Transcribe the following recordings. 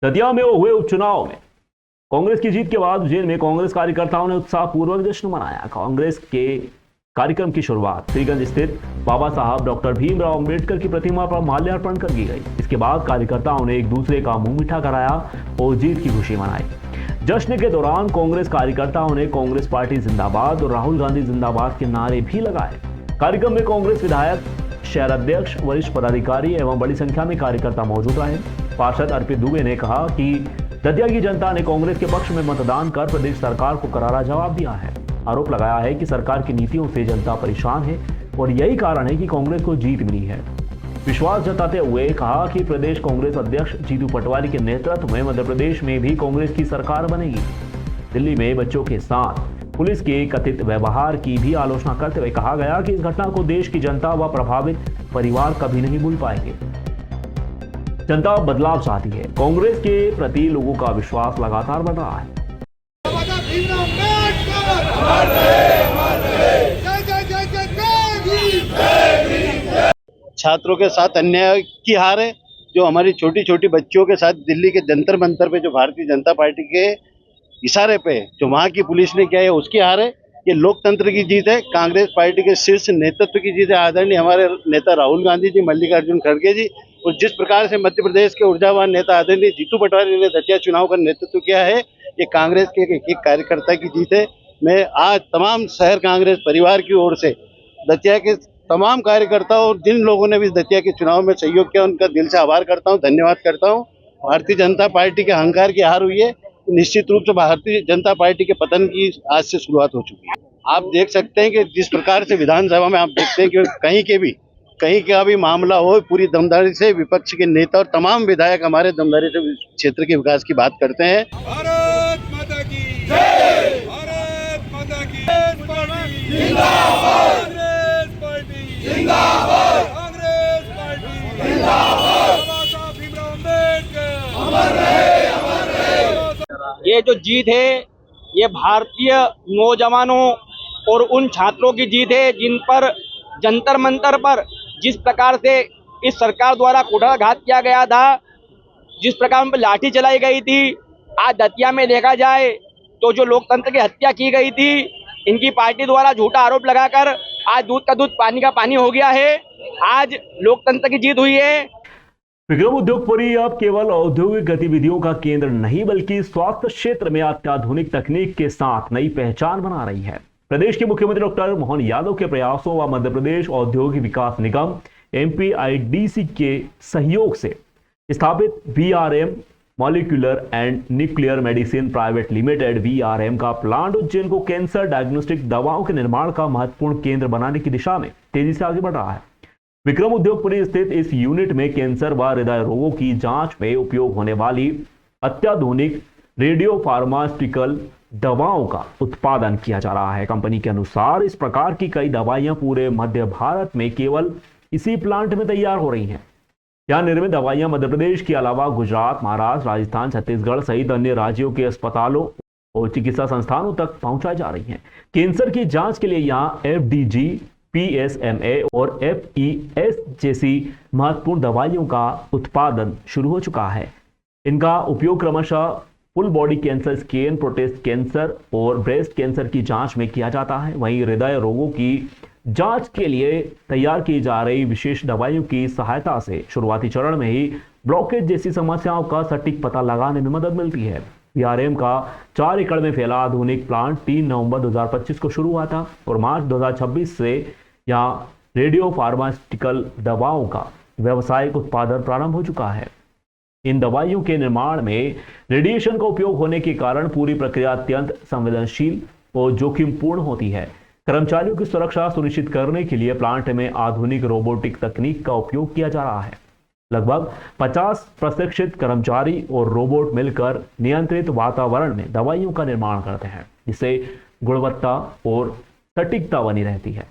दतिया में हुए उपचुनाव में कांग्रेस की जीत के बाद उज्जैन में कांग्रेस कार्यकर्ताओं ने उत्साहपूर्वक जश्न मनाया। कांग्रेस के कार्यक्रम की शुरुआत श्रीगंज स्थित बाबा साहब डॉक्टर भीमराव अंबेडकर की प्रतिमा पर माल्यार्पण कर की गई। इसके बाद कार्यकर्ताओं ने एक दूसरे का मुंह मीठा कराया और जीत की खुशी मनाई। जश्न के दौरान कांग्रेस कार्यकर्ताओं ने कांग्रेस पार्टी जिंदाबाद और राहुल गांधी जिंदाबाद के नारे भी लगाए। कार्यक्रम में कांग्रेस विधायक, शहर अध्यक्ष, वरिष्ठ पदाधिकारी एवं बड़ी संख्या में कार्यकर्ता मौजूद रहे। पार्षद अर्पित दुबे ने कहा कि दतिया की जनता ने कांग्रेस के पक्ष में मतदान कर प्रदेश सरकार को करारा जवाब दिया है। आरोप लगाया है कि सरकार की नीतियों से जनता परेशान है और यही कारण है कि कांग्रेस को जीत मिली है। विश्वास जताते हुए कहा कि प्रदेश कांग्रेस अध्यक्ष जीतू पटवारी के नेतृत्व में मध्य प्रदेश में भी कांग्रेस की सरकार बनेगी। दिल्ली में बच्चों के साथ पुलिस के कथित व्यवहार की भी आलोचना करते हुए कहा गया कि इस घटना को देश की जनता व प्रभावित परिवार कभी नहीं भूल पाएंगे। जनता बदलाव चाहती है। कांग्रेस के प्रति लोगों का विश्वास लगातार बढ़ रहा है। छात्रों के साथ अन्याय की हार है। जो हमारी छोटी छोटी बच्चियों के साथ दिल्ली के जंतर मंतर पे जो भारतीय जनता पार्टी के इशारे पे जो वहाँ की पुलिस ने किया है उसकी हार है। ये लोकतंत्र की जीत है। कांग्रेस पार्टी के शीर्ष नेतृत्व की जीत है। आदरणीय हमारे नेता राहुल गांधी जी, मल्लिकार्जुन खड़गे जी, और जिस प्रकार से मध्य प्रदेश के ऊर्जावान नेता आदरणीय जीतू पटवारी ने दतिया चुनाव का नेतृत्व किया है, ये कांग्रेस के एक कार्यकर्ता की जीत है। मैं आज तमाम शहर कांग्रेस परिवार की ओर से दतिया के तमाम कार्यकर्ताओं और जिन लोगों ने भी दतिया के चुनाव में सहयोग किया उनका दिल से आभार करता हूं, धन्यवाद करता हूं। भारतीय जनता पार्टी के अहंकार की हार हुई है। निश्चित रूप से भारतीय जनता पार्टी के पतन की आज से शुरुआत हो चुकी है। आप देख सकते हैं कि जिस प्रकार से विधानसभा में आप देखते हैं कि कहीं का भी मामला हो, पूरी दमदारी से विपक्ष के नेता और तमाम विधायक हमारे दमदारी से क्षेत्र के विकास की बात करते हैं। भारत माता की जय, भारत माता की जिंदाबाद, कांग्रेस पार्टी जिंदाबाद, कांग्रेस पार्टी जिंदाबाद, बाबा साहब भीमराव अम्बेडकर अमर रहे, अमर रहे। ये जो जीत है ये भारतीय नौजवानों और उन छात्रों की जीत है जिन पर जंतर मंतर पर जिस प्रकार से इस सरकार द्वारा कुठाराघात किया गया था, जिस प्रकार उन पर लाठी चलाई गई थी, आज दतिया में देखा जाए तो जो लोकतंत्र की हत्या की गई थी, इनकी पार्टी द्वारा झूठा आरोप लगाकर आज दूध का दूध पानी का पानी हो गया है। आज लोकतंत्र की जीत हुई है। विक्रम उद्योगपुरी अब केवल औद्योगिक गतिविधियों का केंद्र नहीं बल्कि स्वास्थ्य क्षेत्र में अत्याधुनिक तकनीक के साथ नई पहचान बना रही है। प्रदेश के मुख्यमंत्री डॉक्टर मोहन यादव के प्रयासों व मध्य प्रदेश औद्योगिक विकास निगम MPIDC के सहयोग से स्थापित VRM molecular and nuclear medicine private limited VRM का प्लांट उज्जैन को कैंसर डायग्नोस्टिक दवाओं के निर्माण का महत्वपूर्ण केंद्र बनाने की दिशा में तेजी से आगे बढ़ रहा है। विक्रम उद्योगपुरी स्थित इस यूनिट में कैंसर व हृदय रोगों की जांच में उपयोग होने वाली अत्याधुनिक रेडियो फार्मास्यूटिकल दवाओं का उत्पादन किया जा रहा है। कंपनी के अनुसार इस प्रकार की कई दवाइयां पूरे मध्य भारत में केवल इसी प्लांट में तैयार हो रही हैं। यहां निर्मित दवाइयां मध्य प्रदेश के अलावा गुजरात, महाराष्ट्र, राजस्थान, छत्तीसगढ़ सहित अन्य राज्यों के अस्पतालों और चिकित्सा संस्थानों तक पहुंचाई जा रही हैं। कैंसर की जांच के लिए यहाँ FDG, PSMA और FES जैसी महत्वपूर्ण दवाइयों का उत्पादन शुरू हो चुका है। इनका उपयोग क्रमशः full body cancer scan, prostate cancer और ब्रेस्ट कैंसर की जांच में किया जाता है। वहीं हृदय रोगों की जांच के लिए तैयार की जा रही विशेष दवाइयों की सहायता से शुरुआती चरण में ही ब्लॉकेज जैसी समस्याओं का सटीक पता लगाने में मदद मिलती है। VRM का 4 एकड़ में फैला आधुनिक प्लांट 3 नवंबर 2025 को शुरू हुआ था और मार्च 2026 से यहाँ रेडियो फार्मास्यूटिकल दवाओं का व्यावसायिक उत्पादन प्रारंभ हो चुका है। इन दवाइयों के निर्माण में रेडिएशन का उपयोग होने के कारण पूरी प्रक्रिया अत्यंत संवेदनशील और जोखिमपूर्ण होती है। कर्मचारियों की सुरक्षा सुनिश्चित करने के लिए प्लांट में आधुनिक रोबोटिक तकनीक का उपयोग किया जा रहा है। लगभग 50 प्रशिक्षित कर्मचारी और रोबोट मिलकर नियंत्रित वातावरण में दवाइयों का निर्माण करते हैं, जिससे गुणवत्ता और सटीकता बनी रहती है।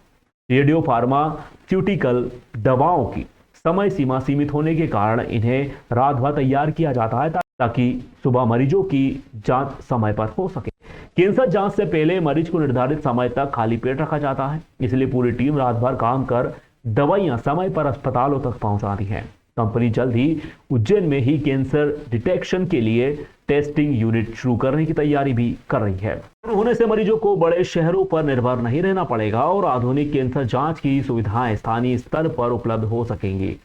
रेडियो फार्मास्यूटिकल दवाओं की समय सीमा सीमित होने के कारण इन्हें रात भर तैयार किया जाता है ताकि सुबह मरीजों की जांच समय पर हो सके। कैंसर जांच से पहले मरीज को निर्धारित समय तक खाली पेट रखा जाता है, इसलिए पूरी टीम रात भर काम कर दवाइयां समय पर अस्पतालों तक पहुंचाती है। कंपनी जल्द ही उज्जैन में ही कैंसर डिटेक्शन के लिए टेस्टिंग यूनिट शुरू करने की तैयारी भी कर रही है। होने से मरीजों को बड़े शहरों पर निर्भर नहीं रहना पड़ेगा और आधुनिक कैंसर जांच की सुविधाएं स्थानीय स्तर पर उपलब्ध हो सकेंगी।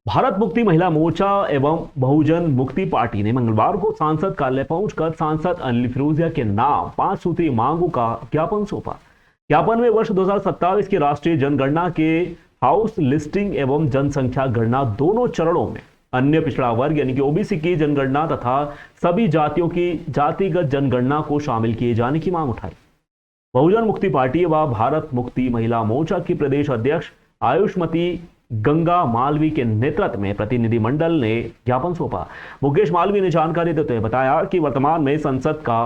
भारत मुक्ति महिला मोर्चा एवं बहुजन मुक्ति पार्टी ने मंगलवार को सांसद कार्यालय पहुंचकर सांसद अनिल फिरोजिया के नाम 5 सूत्रीय मांगों का ज्ञापन सौंपा। ज्ञापन में वर्ष 2027 की राष्ट्रीय जनगणना के हाउस लिस्टिंग एवं जनसंख्या गणना दोनों चरणों में, अन्य पिछड़ा वर्ग यानी कि ओबीसी की जनगणना तथा सभी जातियों की जातिगत जनगणना को शामिल किए जाने की मांग उठाई। बहुजन मुक्ति पार्टी व भारत मुक्ति महिला मोर्चा की प्रदेश अध्यक्ष आयुष्मती गंगा मालवी के नेतृत्व में प्रतिनिधिमंडल ने ज्ञापन सौंपा। मुकेश मालवी ने जानकारी देते हुए बताया कि वर्तमान में संसद का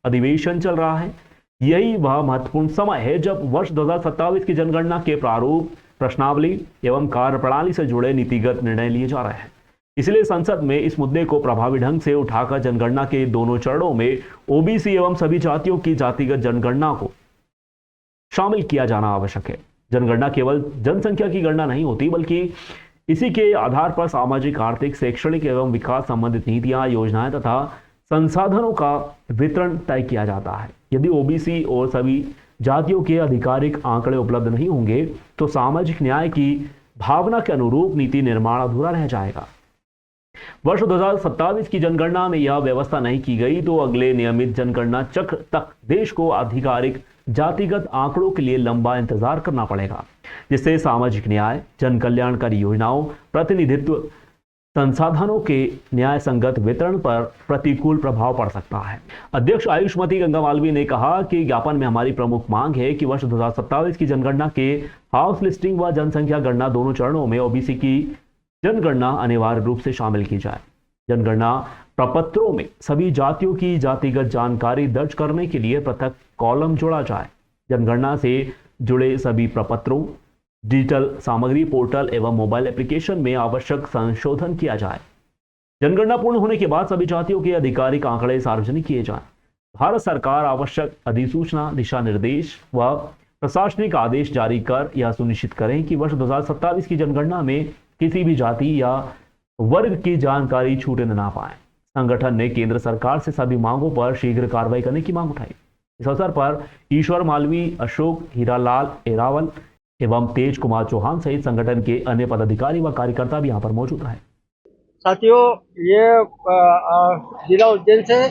अधिवेशन चल रहा है। यही वह महत्वपूर्ण समय है जब वर्ष 2027 की जनगणना के प्रारूप, प्रश्नावली एवं कार्यप्रणाली से जुड़े नीतिगत निर्णय लिए जा रहे हैं। इसलिए संसद में इस मुद्दे को प्रभावी ढंग से उठाकर जनगणना के दोनों चरणों में ओबीसी एवं सभी जातियों की जातिगत जनगणना को शामिल किया जाना आवश्यक है। जनगणना केवल जनसंख्या की गणना नहीं होती, बल्कि इसी के आधार पर सामाजिक, आर्थिक, शैक्षणिक एवं विकास संबंधित नीतियां, योजनाएं तथा संसाधनों का वितरण तय किया जाता है। यदि ओबीसी और सभी जातियों के आधिकारिक आंकड़े उपलब्ध नहीं होंगे तो सामाजिक न्याय की भावना के अनुरूप नीति निर्माण अधूरा रह जाएगा। वर्ष 2027 की जनगणना में यह व्यवस्था नहीं की गई तो अगले नियमित जनगणना चक्र तक देश को आधिकारिक जातिगत आंकड़ों के लिए लंबा इंतजार करना पड़ेगा, जिससे सामाजिक न्याय, जन कल्याणकारी योजनाओं, प्रतिनिधित्व, संसाधनों के न्याय संगत वितरण पर प्रतिकूल प्रभाव पड़ सकता है। अध्यक्ष आयुष्मती गंगा मालवी ने कहा कि ज्ञापन में हमारी प्रमुख मांग है कि वर्ष 2027 की जनगणना के हाउस लिस्टिंग व जनसंख्या गणना दोनों चरणों में ओबीसी की जनगणना अनिवार्य रूप से शामिल की जाए। जनगणना प्रपत्रों में सभी जातियों की जातिगत जानकारी दर्ज करने के लिए पृथक कॉलम जोड़ा जाए। जनगणना से जुड़े सभी प्रपत्रों, डिजिटल सामग्री पोर्टल एवं मोबाइल एप्लीकेशन में आवश्यक संशोधन किया जाए। जनगणना पूर्ण होने के बाद सभी जातियों के आधिकारिक आंकड़े सार्वजनिक किए जाएं। भारत सरकार आवश्यक अधिसूचना, दिशा निर्देश व प्रशासनिक आदेश जारी कर यह सुनिश्चित करें कि वर्ष 2027 की जनगणना में किसी भी जाति या वर्ग की जानकारी छूटने न पाए। संगठन ने केंद्र सरकार से सभी मांगों पर शीघ्र कार्रवाई करने की मांग उठाई। इस अवसर पर ईश्वर मालवी, अशोक हीरालाल एरावल एवं तेज कुमार चौहान सहित संगठन के अन्य पदाधिकारी व कार्यकर्ता भी यहाँ पर मौजूद रहे। साथियों, ये जिला उज्जैन से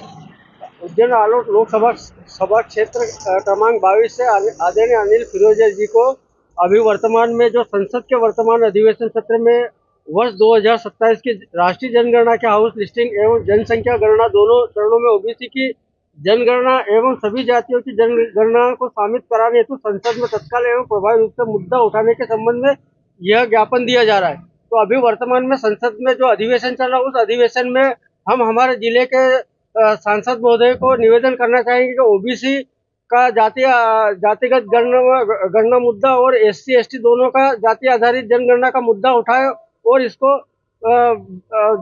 उज्जैन आलोट लोकसभा क्षेत्र क्रमांक 22 से आदरणीय अनिल फिरोजिया जी को अभी वर्तमान में जो संसद के वर्तमान अधिवेशन सत्र में वर्ष 2027 की राष्ट्रीय जनगणना के हाउस लिस्टिंग एवं जनसंख्या गणना दोनों चरणों में ओबीसी की जनगणना एवं सभी जातियों की जनगणना को शामिल कराने हेतु संसद में तत्काल एवं प्रभावी रूप से मुद्दा उठाने के संबंध में यह ज्ञापन दिया जा रहा है। तो अभी वर्तमान में संसद में जो अधिवेशन चल रहा है, उस अधिवेशन में हम हमारे जिले के सांसद महोदय को निवेदन करना चाहेंगे कि ओबीसी का जातिगत गणना मुद्दा और एससी एसटी दोनों का जाति आधारित जनगणना का मुद्दा उठाए और इसको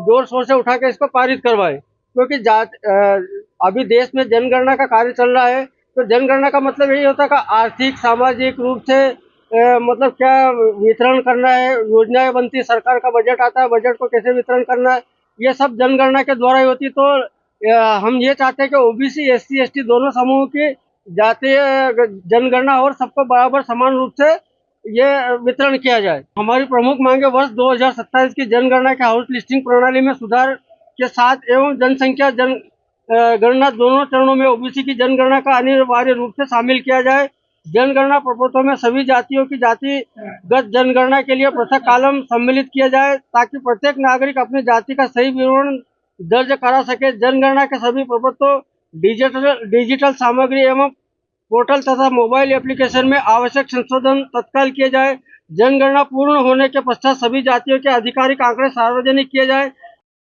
जोर शोर से उठा के इसको पारित करवाए, क्योंकि अभी देश में जनगणना का कार्य चल रहा है। तो जनगणना का मतलब यही होता है कि आर्थिक, सामाजिक रूप से मतलब क्या वितरण करना है, योजनाएं बनती, सरकार का बजट आता है, बजट को कैसे वितरण करना है, ये सब जनगणना के द्वारा ही होती। तो हम ये चाहते हैं कि ओबीसी, एससी, एसटी दोनों समूह की जातीय जनगणना और सबको बराबर समान रूप से ये वितरण किया जाए। हमारी प्रमुख मांगे वर्ष 2027 की जनगणना के हाउस लिस्टिंग प्रणाली में सुधार के साथ एवं जनसंख्या गणना दोनों चरणों में ओबीसी की जनगणना का अनिवार्य रूप से शामिल किया जाए। जनगणना प्रपत्रों में सभी जातियों की जातिगत जनगणना के लिए पृथक कॉलम सम्मिलित किया जाए ताकि प्रत्येक नागरिक अपनी जाति का सही विवरण दर्ज करा सके। जनगणना के सभी प्रपत्रों, डिजिटल सामग्री एवं पोर्टल तथा मोबाइल एप्लीकेशन में आवश्यक संशोधन तत्काल किए जाए। जनगणना पूर्ण होने के पश्चात सभी जातियों के आधिकारिक आंकड़े सार्वजनिक किए जाए।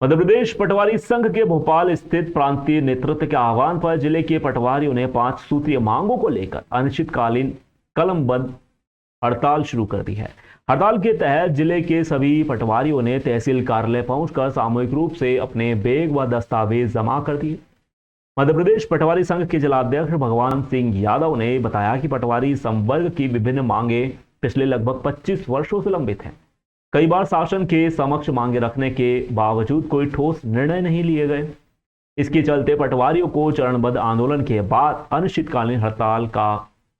मध्य प्रदेश पटवारी संघ के भोपाल स्थित प्रांतीय नेतृत्व के आह्वान पर जिले के पटवारियों ने 5 सूत्रीय मांगों को लेकर अनिश्चितकालीन कलमबंद हड़ताल शुरू कर दी है। हड़ताल के तहत जिले के सभी पटवारियों ने तहसील कार्यालय पहुंचकर सामूहिक रूप से अपने बैग व दस्तावेज जमा कर दिए। मध्य प्रदेश पटवारी संघ के जिलाध्यक्ष भगवान सिंह यादव ने बताया कि पटवारी संवर्ग की विभिन्न मांगे पिछले लगभग 25 वर्षों से लंबित हैं। कई बार शासन के समक्ष मांगे रखने के बावजूद कोई ठोस निर्णय नहीं लिए गए। इसके चलते पटवारियों को चरणबद्ध आंदोलन के बाद अनिश्चितकालीन हड़ताल का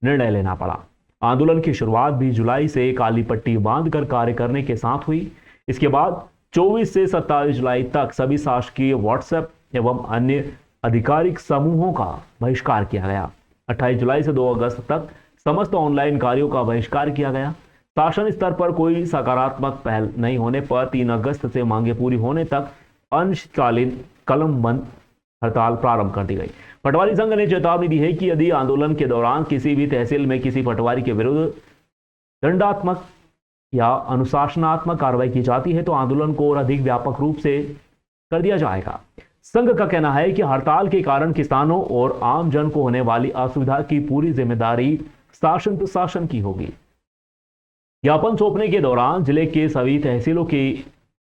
निर्णय लेना पड़ा। आंदोलन की शुरुआत 20 जुलाई से काली पट्टी बांधकर कार्य करने के साथ हुई। इसके बाद 24 से 27 जुलाई तक सभी शासकीय व्हाट्सएप एवं अन्य आधिकारिक समूहों का बहिष्कार किया गया। 28 जुलाई से 2 अगस्त तक समस्त ऑनलाइन कार्यों का बहिष्कार किया गया। शासन स्तर पर कोई सकारात्मक पहल नहीं होने पर 3 अगस्त से मांगे पूरी होने तक अनिश्चितकालीन कलमबंद हड़ताल प्रारंभ कर दी गई। पटवारी संघ ने चेतावनी दी है कि यदि आंदोलन के दौरान किसी भी तहसील में किसी पटवारी के विरुद्ध दंडात्मक या अनुशासनात्मक कार्रवाई की जाती है तो आंदोलन को और अधिक व्यापक रूप से कर दिया जाएगा। संघ का कहना है कि हड़ताल के कारण किसानों और आम जन को होने वाली असुविधा की पूरी जिम्मेदारी शासन प्रशासन की होगी। ज्ञापन सौंपने के दौरान जिले के सभी तहसीलों की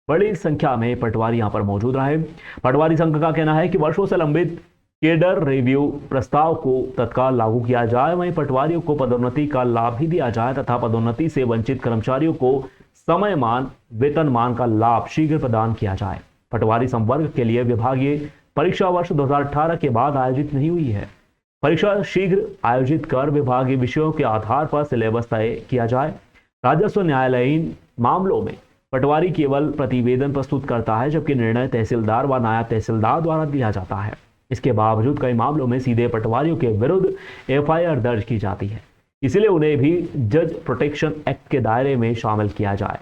बड़ी संख्या में पटवारी यहां पर मौजूद रहे। पटवारी संघ का कहना है कि वर्षों से लंबित केडर रिव्यू प्रस्ताव को तत्काल लागू किया जाए, वहीं पटवारियों को पदोन्नति का लाभ भी दिया जाए तथा पदोन्नति से वंचित कर्मचारियों को समयमान वेतनमान का लाभ शीघ्र प्रदान किया जाए। पटवारी संवर्ग के लिए विभागीय परीक्षा वर्ष 2018 के बाद आयोजित नहीं हुई है। परीक्षा शीघ्र आयोजित कर विभागीय विषयों के आधार पर सिलेबस तय किया जाए। राजस्व न्यायालयीन मामलों में पटवारी केवल प्रतिवेदन प्रस्तुत करता है, जबकि निर्णय तहसीलदार व नायब तहसीलदार द्वारा लिया जाता है। इसके बावजूद कई मामलों में सीधे पटवारियों के विरुद्ध एफआईआर दर्ज की जाती है, इसलिए उन्हें भी जज प्रोटेक्शन एक्ट के दायरे में शामिल किया जाए।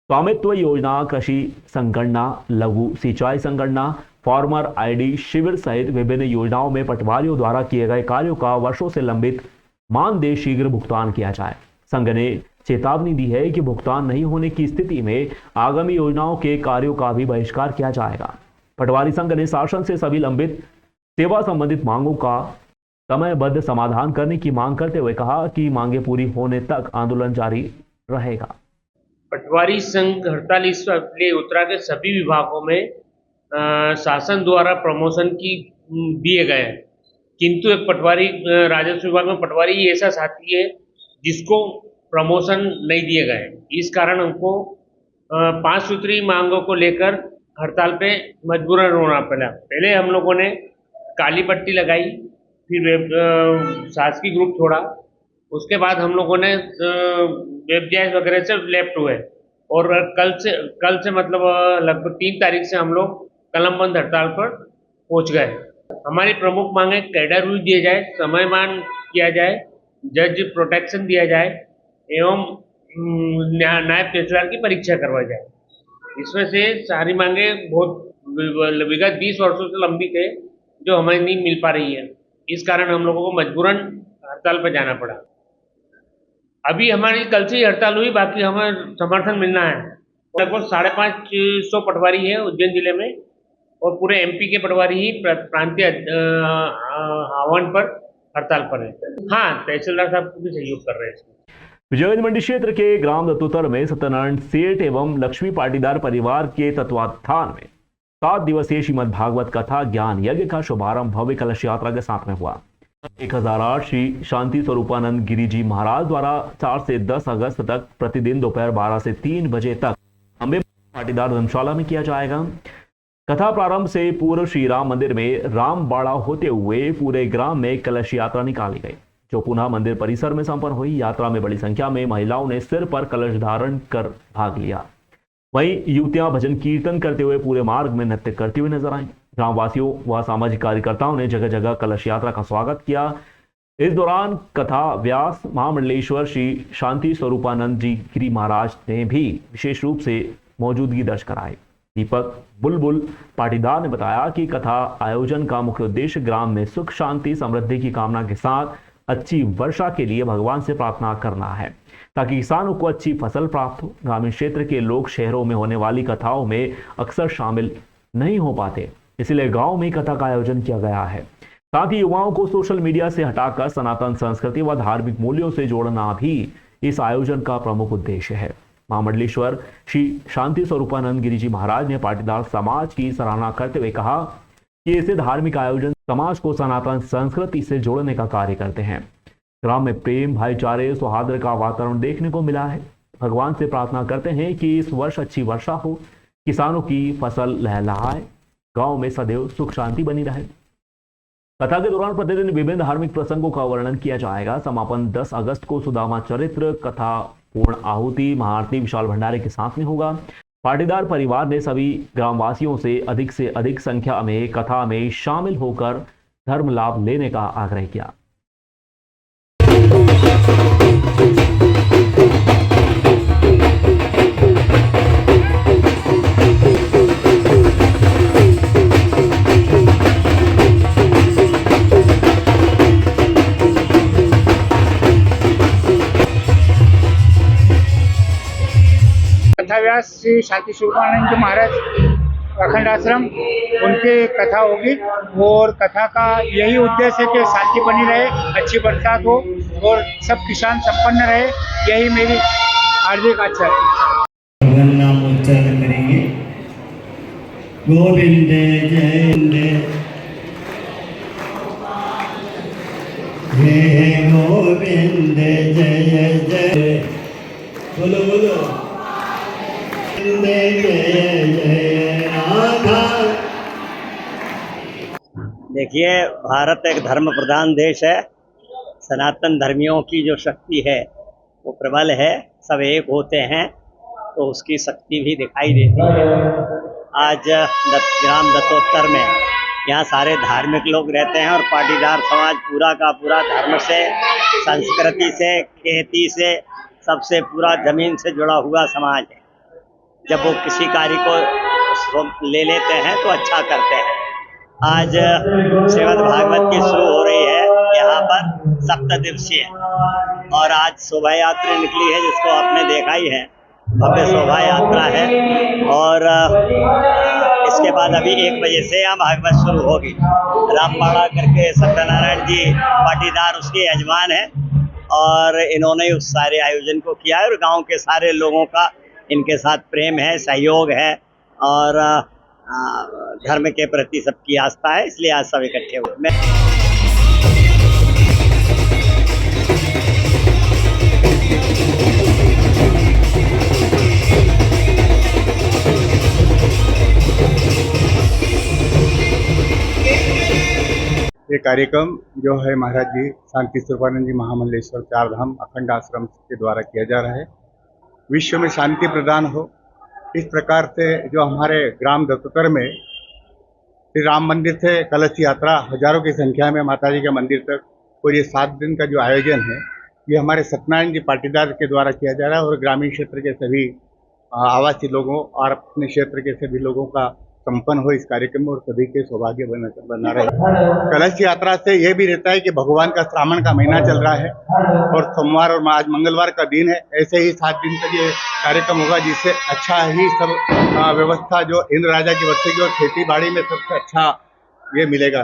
स्वामित्व योजना, कृषि संगणना, लघु सिंचाई संगणना, फार्मर आईडी शिविर सहित विभिन्न योजनाओं में पटवारियों द्वारा किए गए कार्यों का वर्षों से लंबित मानदेय शीघ्र भुगतान किया जाए। संघ ने चेतावनी दी है कि भुगतान नहीं होने की स्थिति में आगामी योजनाओं के कार्यों का भी बहिष्कार किया जाएगा। पटवारी संघ ने शासन से सभी लंबित सेवा संबंधित मांगों का समयबद्ध समाधान करने की मांग करते हुए कहा कि मांगे पूरी होने तक आंदोलन जारी रहेगा। पटवारी संघ हड़ताल इसलिए उतरा के सभी विभागों में शासन द्वारा प्रमोशन की दिए गए हैं, किंतु एक पटवारी राजस्व विभाग में पटवारी ही ऐसा साथी है जिसको प्रमोशन नहीं दिए गए। इस कारण हमको 5 सूत्री मांगों को लेकर हड़ताल पे मजबूरन होना पड़ा। पहले हम लोगों ने काली पट्टी लगाई, फिर शासकीय ग्रुप छोड़ा, उसके बाद हम लोगों ने वेबजाइट वगैरह से लेफ्ट हुए और कल से मतलब लगभग 3 तारीख से हम लोग कलमबंद हड़ताल पर पहुंच गए। हमारी प्रमुख मांगे कैडर रिव्यू दिया जाए, समयमान किया जाए, जज प्रोटेक्शन दिया जाए एवं नायब तहसीलदार की परीक्षा करवाई जाए। इसमें से सारी मांगे बहुत विगत 20 वर्षों से लंबी थे जो हमें नहीं मिल पा रही है। इस कारण हम लोगों को मजबूरन हड़ताल पर जाना पड़ा। अभी हमारी कल से ही हड़ताल हुई, बाकी हमें समर्थन मिलना है। लगभग 550 पटवारी है उज्जैन जिले में और पूरे एमपी के पटवारी ही प्रांतीय आह्वान पर हड़ताल पर है। हाँ, तहसीलदार साहब को भी सहयोग कर रहे हैं। विजयगंज मंडी क्षेत्र के ग्राम दत्तोतर में सत्यनारायण सेठ एवं लक्ष्मी पाटीदार परिवार के तत्वाधान में 7 दिवसीय श्रीमद् भागवत कथा ज्ञान यज्ञ का शुभारंभ भव्य कलश यात्रा के साथ में हुआ। 1008 श्री शांति स्वरूपानंद गिरी जी महाराज द्वारा 4 से 10 अगस्त तक प्रतिदिन दोपहर 12 से 3 बजे तक अम्बे पाटीदार धर्मशाला में किया जाएगा। कथा प्रारंभ से पूर्व श्री राम मंदिर में राम बाड़ा होते हुए पूरे ग्राम में कलश यात्रा निकाली गई, जो पुनः मंदिर परिसर में संपन्न हुई। यात्रा में बड़ी संख्या में महिलाओं ने सिर पर कलश धारण कर भाग लिया। वहीं युवतियां भजन कीर्तन करते हुए पूरे मार्ग में नृत्य करती हुई नजर आईं। ग्रामवासियों व सामाजिक कार्यकर्ताओं ने जगह जगह कलश यात्रा का स्वागत किया। इस दौरान कथा व्यास महामंडलेश्वर श्री शांति स्वरूपानंद जी गिरी महाराज ने भी विशेष रूप से मौजूदगी दर्ज कराई। दीपक बुलबुल पाटीदार ने बताया कि कथा आयोजन का मुख्य उद्देश्य ग्राम में सुख शांति समृद्धि की कामना के साथ अच्छी वर्षा के लिए भगवान से प्रार्थना करना है, ताकि किसानों को अच्छी फसल प्राप्त हो। ग्रामीण क्षेत्र के लोग शहरों में होने वाली कथाओं में अक्सर शामिल नहीं हो पाते, इसलिए गांव में कथा का आयोजन किया गया है। साथ ही युवाओं को सोशल मीडिया से हटाकर सनातन संस्कृति व धार्मिक मूल्यों से जोड़ना भी इस आयोजन का प्रमुख उद्देश्य है। महामंडलेश्वर श्री शांति स्वरूपानंद गिरी जी महाराज ने पाटीदार समाज की सराहना करते हुए कहा कि ऐसे धार्मिक आयोजन समाज को सनातन संस्कृति से जोड़ने का कार्य करते हैं। ग्राम में प्रेम, भाईचारे, सौहार्द का वातावरण देखने को मिला है। भगवान से प्रार्थना करते हैं कि इस वर्ष अच्छी वर्षा हो, किसानों की फसल लहलहाए, गांव में सदैव सुख शांति बनी रहे। कथा के दौरान प्रतिदिन विभिन्न धार्मिक प्रसंगों का वर्णन किया जाएगा। समापन 10 अगस्त को सुदामा चरित्र, कथा, पूर्ण आहुति, महाआरती विशाल भंडारे के साथ में होगा। पाटीदार परिवार ने सभी ग्रामवासियों से अधिक संख्या में कथा में शामिल होकर धर्म लाभ लेने का आग्रह किया। कथाव्यास श्री शांति स्वरूपानंद जी महाराज अखंड आश्रम, उनकी कथा होगी और कथा का यही उद्देश्य है कि शांति बनी रहे, अच्छी बरसात हो और सब किसान संपन्न रहे। यही मेरी हार्दिक आशा है। नाम उच्चारण करेंगे। गोविंद जय हे गोविंद जय जय, बोलो बोलो जय जय राधा। देखिए, भारत एक धर्म प्रधान देश है। सनातन धर्मियों की जो शक्ति है वो प्रबल है। सब एक होते हैं तो उसकी शक्ति भी दिखाई देती है। आज ग्राम दत्तोत्तर में यहाँ सारे धार्मिक लोग रहते हैं और पाटीदार समाज पूरा का पूरा धर्म से, संस्कृति से, खेती से, सबसे पूरा जमीन से जुड़ा हुआ समाज है। जब वो किसी कार्य को ले लेते हैं तो अच्छा करते हैं। आज श्रीमद् भागवत की शुरू हो रही है यहाँ पर 7 दिवसीय, और आज शोभा यात्रा निकली है जिसको आपने देखा ही है। भव्य शोभा यात्रा है और इसके बाद अभी 1 बजे से यहाँ भागवत शुरू होगी। रामपाड़ा करके सत्यनारायण जी पाटीदार उसके यजमान है और इन्होंने उस सारे आयोजन को किया है और गांव के सारे लोगों का इनके साथ प्रेम है, सहयोग है और धर्म के प्रति सबकी आस्था है, इसलिए आज सब इकट्ठे हुए। ये कार्यक्रम जो है महाराज जी शांति स्वरूपानंद जी महामंडलेश्वर 4 धाम अखंड आश्रम के द्वारा किया जा रहा है। विश्व में शांति प्रदान हो, इस प्रकार से जो हमारे ग्राम दत्तोत्तर में श्री राम मंदिर से कलश यात्रा हजारों की संख्या में माताजी के मंदिर तक, और ये 7 दिन का जो आयोजन है ये हमारे सत्यनारायण जी पाटीदार के द्वारा किया जा रहा है और ग्रामीण क्षेत्र के सभी आवासीय लोगों और अपने क्षेत्र के सभी लोगों का संपन्न हो इस कार्यक्रम में और सभी के सौभाग्य बना रहे। कलश यात्रा से ये भी रहता है कि भगवान का श्रावण का महीना चल रहा है और सोमवार और आज मंगलवार का दिन है। ऐसे ही 7 दिन तक ये कार्यक्रम होगा जिससे अच्छा ही सब व्यवस्था जो इंद्र राजा की बरसेगी और खेती बाड़ी में सबसे अच्छा ये मिलेगा।